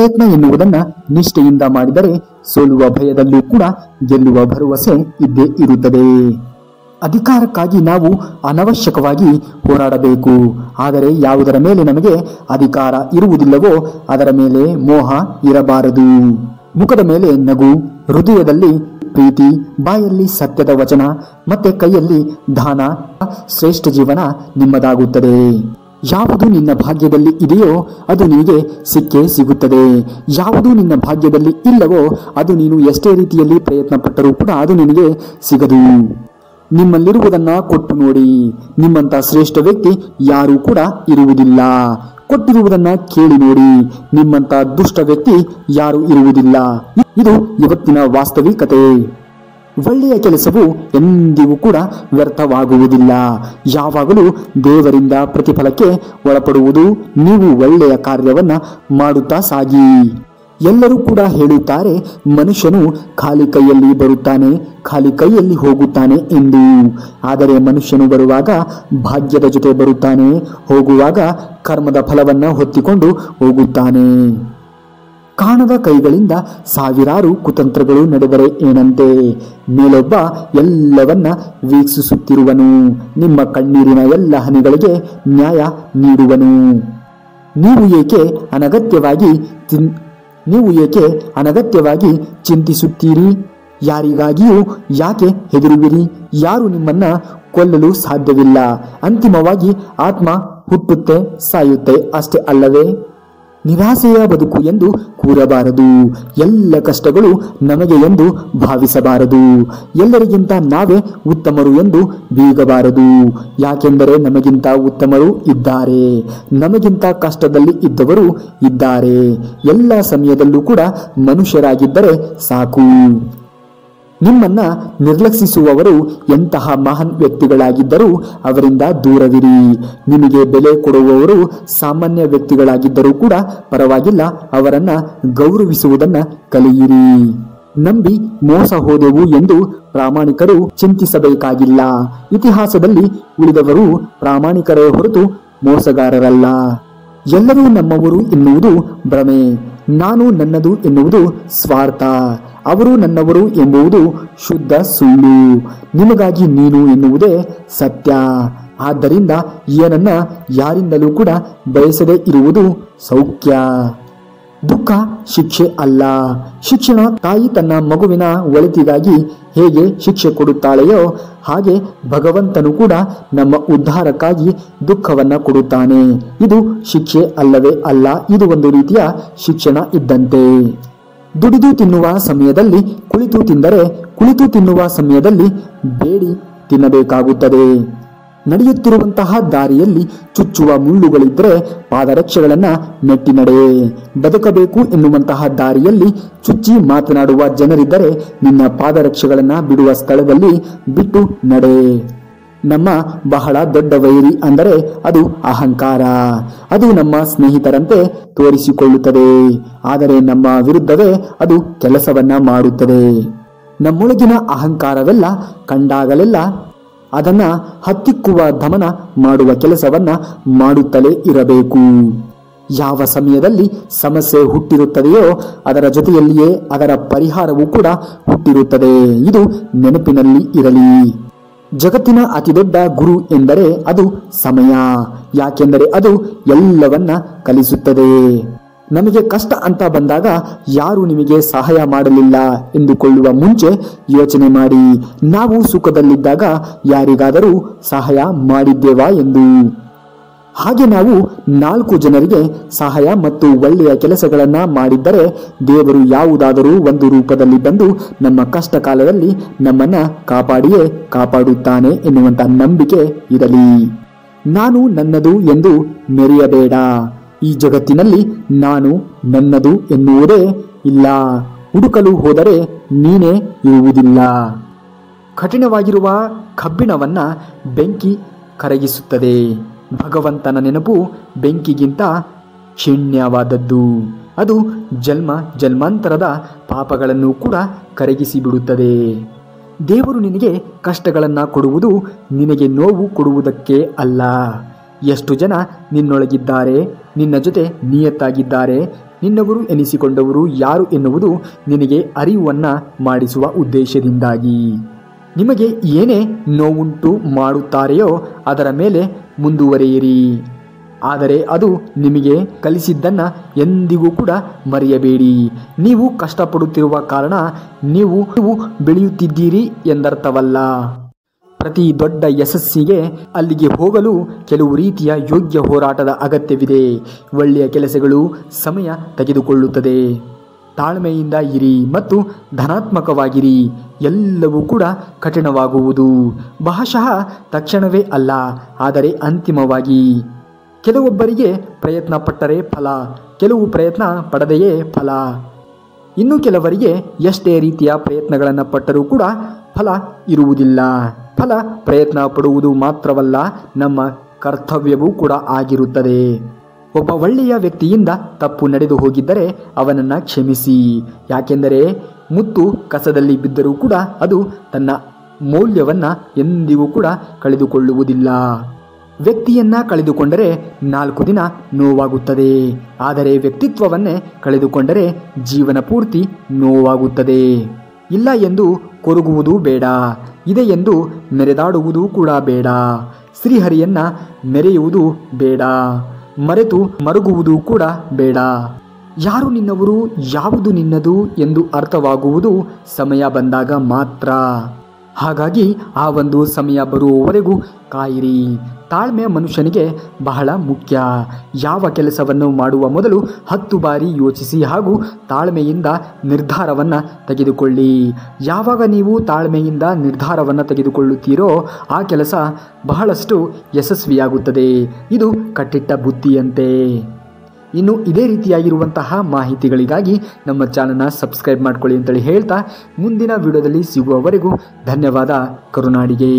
ಪ್ರಯತ್ನ ಎನ್ನುವುದನ್ನ ನಿಷ್ಠೆಯಿಂದ ಮಾಡಿದರೆ ಸೋಲುವ ಭಯದಲ್ಲೂ ಕೂಡ ಗೆಲ್ಲುವ ಭರವಸೆ ಇದ್ದೇ ಇರುತ್ತದೆ. ಅಧಿಕಾರಕ್ಕಾಗಿ ನಾವು ಅನವಶ್ಯಕವಾಗಿ ಹೋರಾಡಬೇಕು. ಆದರೆ ಯಾವುದರ ಮೇಲೆ ನಮಗೆ ಅಧಿಕಾರ ಇರುವುದಿಲ್ಲವೋ ಅದರ ಮೇಲೆ ಮೋಹ ಇರಬಾರದು. ಮುಖದ ಮೇಲೆ ನಗು, ಹೃದಯದಲ್ಲಿ ಪ್ರೀತಿ, ಬಾಯಲ್ಲಿ ಸತ್ಯದ ವಚನ ಮತ್ತೆ ಕೈಯಲ್ಲಿ ದಾನ, ಶ್ರೇಷ್ಠ ಜೀವನ ನಿಮ್ಮದಾಗುತ್ತದೆ. ಯಾವುದು ನಿನ್ನ ಭಾಗ್ಯದಲ್ಲಿ ಇದೆಯೋ ಅದು ನಿನಗೆ ಸಿಕ್ಕೇ ಸಿಗುತ್ತದೆ. ಯಾವುದು ನಿನ್ನ ಭಾಗ್ಯದಲ್ಲಿ ಇಲ್ಲವೋ ಅದು ನೀನು ಎಷ್ಟೇ ರೀತಿಯಲ್ಲಿ ಪ್ರಯತ್ನ ಪಟ್ಟರೂ ಕೂಡ ಅದು ನಿನಗೆ ಸಿಗದು. ನಿಮ್ಮಲ್ಲಿರುವುದನ್ನ ಕೊಟ್ಟು ನೋಡಿ. ನಿಮ್ಮಂತ ಶ್ರೇಷ್ಠ ವ್ಯಕ್ತಿ ಯಾರೂ ಕೂಡ ಇರುವುದಿಲ್ಲ. ಕೊಟ್ಟಿರುವುದನ್ನ ಕೇಳಿ ನೋಡಿ. ನಿಮ್ಮಂತ ದುಷ್ಟ ವ್ಯಕ್ತಿ ಯಾರೂ ಇರುವುದಿಲ್ಲ. ಇದು ಇವತ್ತಿನ ವಾಸ್ತವಿಕತೆ. ಒಳ್ಳೆಯ ಕೆಲಸವು ಎಂದಿಗೂ ಕೂಡ ವ್ಯರ್ಥವಾಗುವುದಿಲ್ಲ. ಯಾವಾಗಲೂ ದೇವರಿಂದ ಪ್ರತಿಫಲಕ್ಕೆ ಒಳಪಡುವುದು. ನೀವು ಒಳ್ಳೆಯ ಕಾರ್ಯವನ್ನ ಮಾಡುತ್ತಾ ಸಾಗಿ. ಎಲ್ಲರೂ ಕೂಡ ಹೇಳುತ್ತಾರೆ, ಮನುಷ್ಯನು ಖಾಲಿ ಕೈಯಲ್ಲಿ ಬರುತ್ತಾನೆ, ಖಾಲಿ ಕೈಯಲ್ಲಿ ಹೋಗುತ್ತಾನೆ ಎಂದು. ಆದರೆ ಮನುಷ್ಯನು ಬರುವಾಗ ಭಾಗ್ಯದ ಜೊತೆ ಬರುತ್ತಾನೆ, ಹೋಗುವಾಗ ಕರ್ಮದ ಫಲವನ್ನ ಹೊತ್ತಿಕೊಂಡು ಹೋಗುತ್ತಾನೆ. ಕಾಣದ ಕೈಗಳಿಂದ ಸಾವಿರಾರು ಕುತಂತ್ರಗಳು ನಡೆದರೆ ಏನಂತೆ? ಮೇಲೊಬ್ಬ ಎಲ್ಲವನ್ನ ವೀಕ್ಷಿಸುತ್ತಿರುವನು. ನಿಮ್ಮ ಕಣ್ಣೀರಿನ ಎಲ್ಲ ಹನಿಗಳಿಗೆ ನ್ಯಾಯ ನೀಡುವನು. ನೀವು ಏಕೆ ಅನಗತ್ಯವಾಗಿ ಚಿಂತಿಸುತ್ತೀರಿ? ಯಾರಿಗಾಗಿಯೂ ಯಾಕೆ ಹೆದರುವಿರಿ? ಯಾರು ನಿಮ್ಮನ್ನ ಕೊಲ್ಲಲು ಸಾಧ್ಯವಿಲ್ಲ. ಅಂತಿಮವಾಗಿ ಆತ್ಮ ಹುಟ್ಟುತ್ತೆ, ಸಾಯುತ್ತೆ, ಅಷ್ಟೇ ಅಲ್ಲವೇ? ನಿರಾಸೆಯ ಬದುಕು ಎಂದು ಕೂರಬಾರದು. ಎಲ್ಲ ಕಷ್ಟಗಳು ನಮಗೆ ಎಂದು ಭಾವಿಸಬಾರದು. ಎಲ್ಲರಿಗಿಂತ ನಾವೇ ಉತ್ತಮರು ಎಂದು ಬೀಗಬಾರದು. ಯಾಕೆಂದರೆ ನಮಗಿಂತ ಉತ್ತಮರು ಇದ್ದಾರೆ, ನಮಗಿಂತ ಕಷ್ಟದಲ್ಲಿ ಇದ್ದವರು ಇದ್ದಾರೆ. ಎಲ್ಲ ಸಮಯದಲ್ಲೂ ಕೂಡ ಮನುಷ್ಯರಾಗಿದ್ದರೆ ಸಾಕು. ನಿಮ್ಮನ್ನ ನಿರ್ಲಕ್ಷಿಸುವವರು ಎಂತಹ ಮಹಾನ್ ವ್ಯಕ್ತಿಗಳಾಗಿದ್ದರೂ ಅವರಿಂದ ದೂರವಿರಿ. ನಿಮಗೆ ಬೆಲೆ ಕೊಡುವವರು ಸಾಮಾನ್ಯ ವ್ಯಕ್ತಿಗಳಾಗಿದ್ದರೂ ಕೂಡ ಪರವಾಗಿಲ್ಲ, ಅವರನ್ನ ಗೌರವಿಸುವುದನ್ನ ಕಲಿಯಿರಿ. ನಂಬಿ ಮೋಸ ಹೋದೆವು ಎಂದು ಪ್ರಾಮಾಣಿಕರು ಚಿಂತಿಸಬೇಕಾಗಿಲ್ಲ. ಇತಿಹಾಸದಲ್ಲಿ ಉಳಿದವರು ಪ್ರಾಮಾಣಿಕರೇ ಹೊರತು ಮೋಸಗಾರರಲ್ಲ. ಎಲ್ಲರೂ ನಮ್ಮವರು ಎನ್ನುವುದು ಭ್ರಮೆ. ನಾನು ನನ್ನದು ಎನ್ನುವುದು ಸ್ವಾರ್ಥ. ಅವರು ನನ್ನವರು ಎಂಬುವುದು ಶುದ್ಧ ಸುಳ್ಳು. ನಿಮಗಾಗಿ ನೀನು ಎನ್ನುವುದೇ ಸತ್ಯ. ಆದ್ದರಿಂದ ಏನನ್ನ ಯಾರಿಂದಲೂ ಕೂಡ ಬಯಸದೇ ಇರುವುದು ಸೌಖ್ಯ. ದುಃಖ ಶಿಕ್ಷೆ ಅಲ್ಲ. ಶಿಕ್ಷಣ ತಾಯಿ ತನ್ನ ಮಗುವಿನ ಒಳಿತಿಗಾಗಿ ಹೇಗೆ ಶಿಕ್ಷೆ ಕೊಡುತ್ತಾಳೆಯೋ ಹಾಗೆ ಭಗವಂತನು ಕೂಡ ನಮ್ಮ ಉದ್ಧಾರಕ್ಕಾಗಿ ದುಃಖವನ್ನ ಕೊಡುತ್ತಾನೆ. ಇದು ಶಿಕ್ಷೆ ಅಲ್ಲವೇ ಅಲ್ಲ, ಇದು ಒಂದು ರೀತಿಯ ಶಿಕ್ಷಣ ಇದ್ದಂತೆ. ದುಡಿದು ತಿನ್ನುವ ಸಮಯದಲ್ಲಿ ಕುಳಿತು ತಿಂದರೆ, ಕುಳಿತು ತಿನ್ನುವ ಸಮಯದಲ್ಲಿ ಬೇಡಿ ತಿನ್ನಬೇಕಾಗುತ್ತದೆ. ನಡೆಯುತ್ತಿರುವಂತಹ ದಾರಿಯಲ್ಲಿ ಚುಚ್ಚುವ ಮುಳ್ಳುಗಳಿದ್ದರೆ ಪಾದರಕ್ಷೆಗಳನ್ನ ನೆಟ್ಟಿ ನಡೆ. ಬದುಕಬೇಕು ಎನ್ನುವಂತಹ ದಾರಿಯಲ್ಲಿ ಚುಚ್ಚಿ ಮಾತನಾಡುವ ಜನರಿದ್ದರೆ ನಿನ್ನ ಪಾದರಕ್ಷೆಗಳನ್ನ ಬಿಡುವ ಸ್ಥಳದಲ್ಲಿ ಬಿಟ್ಟು ನಡೆ. ನಮ್ಮ ಬಹಳ ದೊಡ್ಡ ವೈರಿ ಅಂದರೆ ಅದು ಅಹಂಕಾರ. ಅದು ನಮ್ಮ ಸ್ನೇಹಿತರಂತೆ ತೋರಿಸಿಕೊಳ್ಳುತ್ತದೆ, ಆದರೆ ನಮ್ಮ ವಿರುದ್ಧವೇ ಅದು ಕೆಲಸವನ್ನ ಮಾಡುತ್ತದೆ. ನಮ್ಮೊಳಗಿನ ಅಹಂಕಾರವೆಲ್ಲ ಕಂಡಾಗಲೆಲ್ಲ ಅದನ್ನ ಹತ್ತಿಕ್ಕುವ ದಮನ ಮಾಡುವ ಕೆಲಸವನ್ನ ಮಾಡುತ್ತಲೇ ಇರಬೇಕು. ಯಾವ ಸಮಯದಲ್ಲಿ ಸಮಸ್ಯೆ ಹುಟ್ಟಿರುತ್ತದೆಯೋ ಅದರ ಜೊತೆಯಲ್ಲಿಯೇ ಅದರ ಪರಿಹಾರವೂ ಕೂಡ ಹುಟ್ಟಿರುತ್ತದೆ. ಇದು ನೆನಪಿನಲ್ಲಿ ಇರಲಿ. ಜಗತ್ತಿನ ಅತಿದೊಡ್ಡ ಗುರು ಎಂದರೆ ಅದು ಸಮಯ. ಯಾಕೆಂದರೆ ಅದು ಎಲ್ಲವನ್ನ ಕಲಿಸುತ್ತದೆ. ನಮಗೆ ಕಷ್ಟ ಅಂತ ಬಂದಾಗ ಯಾರು ನಿಮಗೆ ಸಹಾಯ ಮಾಡಲಿಲ್ಲ ಎಂದುಕೊಳ್ಳುವ ಮುಂಚೆ ಯೋಚನೆ ಮಾಡಿ, ನಾವು ಸುಖದಲ್ಲಿದ್ದಾಗ ಯಾರಿಗಾದರೂ ಸಹಾಯ ಮಾಡಿದ್ದೇವಾ ಎಂದು. ಹಾಗೆ ನಾವು 4 ಜನರಿಗೆ ಸಹಾಯ ಮತ್ತು ಒಳ್ಳೆಯ ಕೆಲಸಗಳನ್ನ ಮಾಡಿದ್ದರೆ ದೇವರು ಯಾವುದಾದರೂ ಒಂದು ರೂಪದಲ್ಲಿ ಬಂದು ನಮ್ಮ ಕಷ್ಟ ಕಾಲದಲ್ಲಿ ನಮ್ಮನ್ನ ಕಾಪಾಡಿಯೇ ಕಾಪಾಡುತ್ತಾನೆ ಎನ್ನುವಂತ ನಂಬಿಕೆ ಇರಲಿ. ನಾನು ನನ್ನದು ಎಂದು ಮೆರೆಯಬೇಡ. ಈ ಜಗತ್ತಿನಲ್ಲಿ ನಾನು ನನ್ನದು ಎನ್ನುವುದೇ ಇಲ್ಲ. ಹುಡುಕಲು ಹೋದರೆ ನೀನೇ ಇರುವುದಿಲ್ಲ. ಕಠಿಣವಾಗಿರುವ ಕಬ್ಬಿಣವನ್ನ ಬೆಂಕಿ ಕರಗಿಸುತ್ತದೆ. ಭಗವಂತನ ನೆನಪು ಬೆಂಕಿಗಿಂತ ಕ್ಷೀಣ್ಯವಾದದ್ದು. ಅದು ಜನ್ಮ ಜನ್ಮಾಂತರದ ಪಾಪಗಳನ್ನು ಕೂಡ ಕರಗಿಸಿ ಬಿಡುತ್ತದೆ. ದೇವರು ನಿನಗೆ ಕಷ್ಟಗಳನ್ನು ಕೊಡುವುದು ನಿನಗೆ ನೋವು ಕೊಡುವುದಕ್ಕೆ ಅಲ್ಲ. ಎಷ್ಟು ಜನ ನಿನ್ನೊಳಗಿದ್ದಾರೆ, ನಿನ್ನ ಜೊತೆ ನಿಯತ್ತಾಗಿದ್ದಾರೆ, ನಿನ್ನವರು ಎನಿಸಿಕೊಂಡವರು ಯಾರು ಎನ್ನುವುದು ನಿನಗೆ ಅರಿವನ್ನು ಮಾಡಿಸುವ ಉದ್ದೇಶದಿಂದಾಗಿ. ನಿಮಗೆ ಏನೇ ನೋವುಂಟು ಮಾಡುತ್ತಾರೆಯೋ ಅದರ ಮೇಲೆ ಮುಂದುವರಿಯಿರಿ. ಆದರೆ ಅದು ನಿಮಗೆ ಕಲಿಸಿದ್ದನ್ನು ಎಂದಿಗೂ ಕೂಡ ಮರೆಯಬೇಡಿ. ನೀವು ಕಷ್ಟಪಡುತ್ತಿರುವ ಕಾರಣ ನೀವು ಬೆಳೆಯುತ್ತಿದ್ದೀರಿ ಎಂದರ್ಥವಲ್ಲ. ಪ್ರತಿ ದೊಡ್ಡ ಯಶಸ್ಸಿಗೆ ಅಲ್ಲಿಗೆ ಹೋಗಲು ಕೆಲವು ರೀತಿಯ ಯೋಗ್ಯ ಹೋರಾಟದ ಅಗತ್ಯವಿದೆ. ಒಳ್ಳೆಯ ಕೆಲಸಗಳು ಸಮಯ ತೆಗೆದುಕೊಳ್ಳುತ್ತದೆ. ತಾಳ್ಮೆಯಿಂದ ಇರಿ ಮತ್ತು ಧನಾತ್ಮಕವಾಗಿರಿ. ಎಲ್ಲವೂ ಕೂಡ ಕಠಿಣವಾಗುವುದು ಬಹುಶಃ ತಕ್ಷಣವೇ ಅಲ್ಲ, ಆದರೆ ಅಂತಿಮವಾಗಿ. ಕೆಲವೊಬ್ಬರಿಗೆ ಪ್ರಯತ್ನ ಪಟ್ಟರೆ ಫಲ, ಕೆಲವು ಪ್ರಯತ್ನ ಪಡದೆಯೇ ಫಲ. ಇನ್ನು ಕೆಲವರಿಗೆ ಎಷ್ಟೇ ರೀತಿಯ ಪ್ರಯತ್ನಗಳನ್ನು ಪಟ್ಟರೂ ಕೂಡ ಫಲ ಇರುವುದಿಲ್ಲ. ಫಲ ಪ್ರಯತ್ನ ಪಡುವುದು ಮಾತ್ರವಲ್ಲ, ನಮ್ಮ ಕರ್ತವ್ಯವೂ ಕೂಡ ಆಗಿರುತ್ತದೆ. ಒಬ್ಬ ಒಳ್ಳೆಯ ವ್ಯಕ್ತಿಯಿಂದ ತಪ್ಪು ನಡೆದು ಹೋಗಿದ್ದರೆ ಅವನನ್ನು ಕ್ಷಮಿಸಿ. ಯಾಕೆಂದರೆ ಮುತ್ತು ಕಸದಲ್ಲಿ ಬಿದ್ದರೂ ಕೂಡ ಅದು ತನ್ನ ಮೌಲ್ಯವನ್ನು ಎಂದಿಗೂ ಕೂಡ ಕಳೆದುಕೊಳ್ಳುವುದಿಲ್ಲ. ವ್ಯಕ್ತಿಯನ್ನ ಕಳೆದುಕೊಂಡರೆ 4 ದಿನ ನೋವಾಗುತ್ತದೆ, ಆದರೆ ವ್ಯಕ್ತಿತ್ವವನ್ನೇ ಕಳೆದುಕೊಂಡರೆ ಜೀವನ ಪೂರ್ತಿ ನೋವಾಗುತ್ತದೆ. ಇಲ್ಲ ಎಂದು ಕೊರಗುವುದು ಬೇಡ, ಇದೆ ಎಂದು ಮೆರೆದಾಡುವುದು ಕೂಡ ಬೇಡ. ಶ್ರೀಹರಿಯನ್ನ ಮೆರೆಯುವುದು ಬೇಡ, ಮರೆತು ಮರುಗುವುದು ಕೂಡ ಬೇಡ. ಯಾರು ನಿನ್ನವರು, ಯಾವುದು ನಿನ್ನದು ಎಂದು ಅರ್ಥವಾಗುವುದು ಸಮಯ ಬಂದಾಗ ಮಾತ್ರ. ಹಾಗಾಗಿ ಆ ಒಂದು ಸಮಯ ಬರುವವರೆಗೂ ಕಾಯಿರಿ. ತಾಳ್ಮೆ ಮನುಷ್ಯನಿಗೆ ಬಹಳ ಮುಖ್ಯ. ಯಾವ ಕೆಲಸವನ್ನು ಮಾಡುವ ಮೊದಲು 10 ಬಾರಿ ಯೋಚಿಸಿ ಹಾಗೂ ತಾಳ್ಮೆಯಿಂದ ನಿರ್ಧಾರವನ್ನು ತೆಗೆದುಕೊಳ್ಳಿ. ಯಾವಾಗ ನೀವು ತಾಳ್ಮೆಯಿಂದ ನಿರ್ಧಾರವನ್ನು ತೆಗೆದುಕೊಳ್ಳುತ್ತೀರೋ ಆ ಕೆಲಸ ಬಹಳಷ್ಟು ಯಶಸ್ವಿಯಾಗುತ್ತದೆ. ಇದು ಕಟ್ಟಿಟ್ಟ ಬುತ್ತಿಯಂತೆ. ಇನ್ನು ಇದೇ ರೀತಿಯಾಗಿರುವಂತಹ ಮಾಹಿತಿಗಳಿಗಾಗಿ ನಮ್ಮ ಚಾನಲ್ನ ಸಬ್ಸ್ಕ್ರೈಬ್ ಮಾಡ್ಕೊಳ್ಳಿ ಅಂತೇಳಿ ಹೇಳ್ತಾ ಮುಂದಿನ ವಿಡಿಯೋದಲ್ಲಿ ಸಿಗುವವರೆಗೂ ಧನ್ಯವಾದ. ಕರುನಾಡಿಗೆ.